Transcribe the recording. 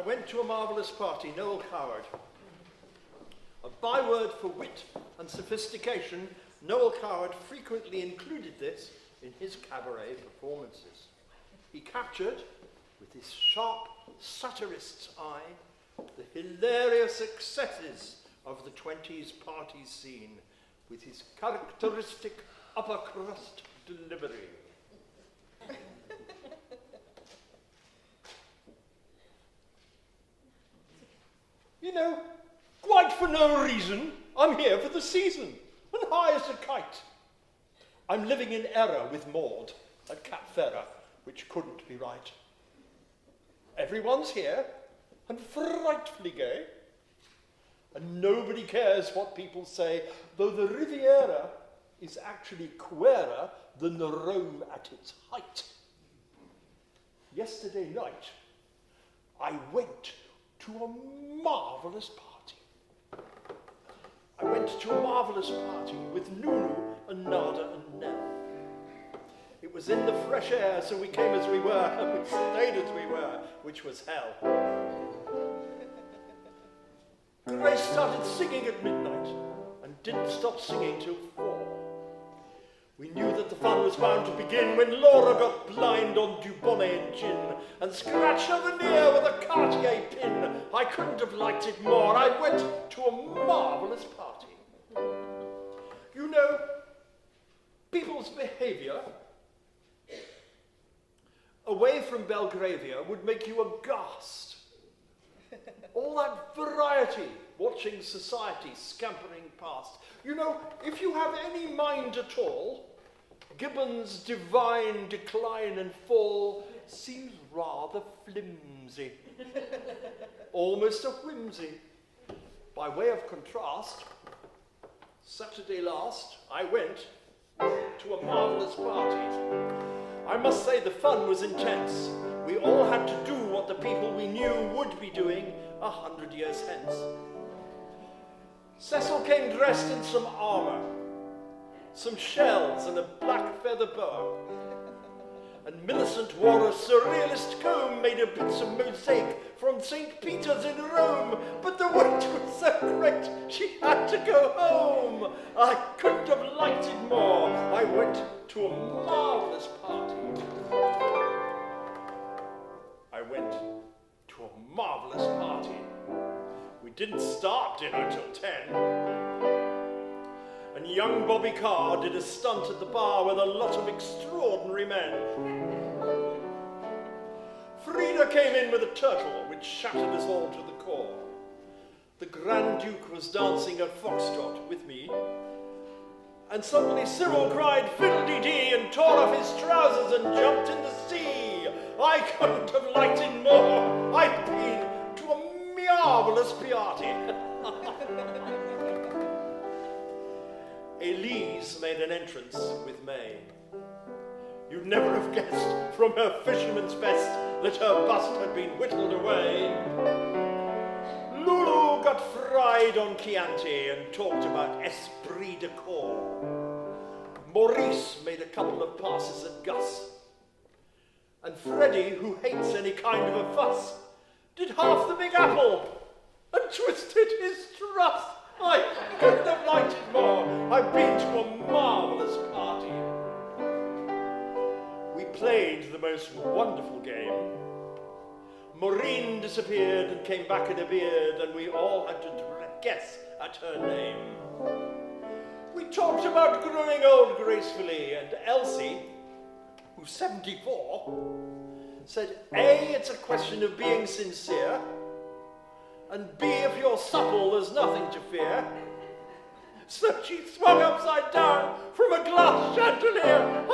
I went to a marvellous party, Noël Coward. A byword for wit and sophistication, Noël Coward frequently included this in his cabaret performances. He captured, with his sharp satirist's eye, the hilarious excesses of the 20s party scene with his characteristic upper crust delivery. You know, quite for no reason, I'm here for the season, and high as a kite. I'm living in error with Maud at Cap Ferrer, which couldn't be right. Everyone's here, and frightfully gay, and nobody cares what people say, though the Riviera is actually queerer than the Rome at its height. Yesterday night, I went to a marvellous party. I went to a marvellous party with Nunu and Nada and Nell. It was in the fresh air, so we came as we were, and we stayed as we were, which was hell. Grace started singing at midnight, and didn't stop singing till 4. We knew that the fun was bound to begin when Laura got blind on Dubonnet and gin and scratched her veneer with a Cartier pin. I couldn't have liked it more. I went to a marvellous party. You know, people's behaviour away from Belgravia would make you aghast. All that variety, watching society scampering past. You know, if you have any mind at all, Gibbon's divine decline and fall seems rather flimsy, almost a whimsy. By way of contrast, Saturday last, I went to a marvellous party. I must say the fun was intense. We all had to do what the people we knew would be doing 100 years hence. Cecil came dressed in some armour, some shells and a black feather boa. And Millicent wore a surrealist comb made of bits of mosaic from St. Peter's in Rome. But the wait was so great, she had to go home. I couldn't have liked it more. I went to a marvellous party. I went to a marvellous party. We didn't start dinner till 10. And young Bobby Carr did a stunt at the bar with a lot of extraordinary men. Frida came in with a turtle, which shattered us all to the core. The Grand Duke was dancing a foxtrot with me. And suddenly Cyril cried fiddle-dee-dee and tore off his trousers and jumped in the sea. I couldn't have liked it more. I've been to a marvellous party. Elise made an entrance with May. You'd never have guessed from her fisherman's vest that her bust had been whittled away. Lulu got fried on Chianti and talked about esprit de corps. Maurice made a couple of passes at Gus. And Freddie, who hates any kind of a fuss, did half the Big Apple and twisted his truss. I couldn't have liked it more. I've been to a marvellous party. We played the most wonderful game. Maureen disappeared and came back in a beard, and we all had to guess at her name. We talked about growing old gracefully, and Elsie, who's 74, said, A, it's a question of being sincere, and B, if you're supple, there's nothing to fear. So she swung upside down from a glass chandelier.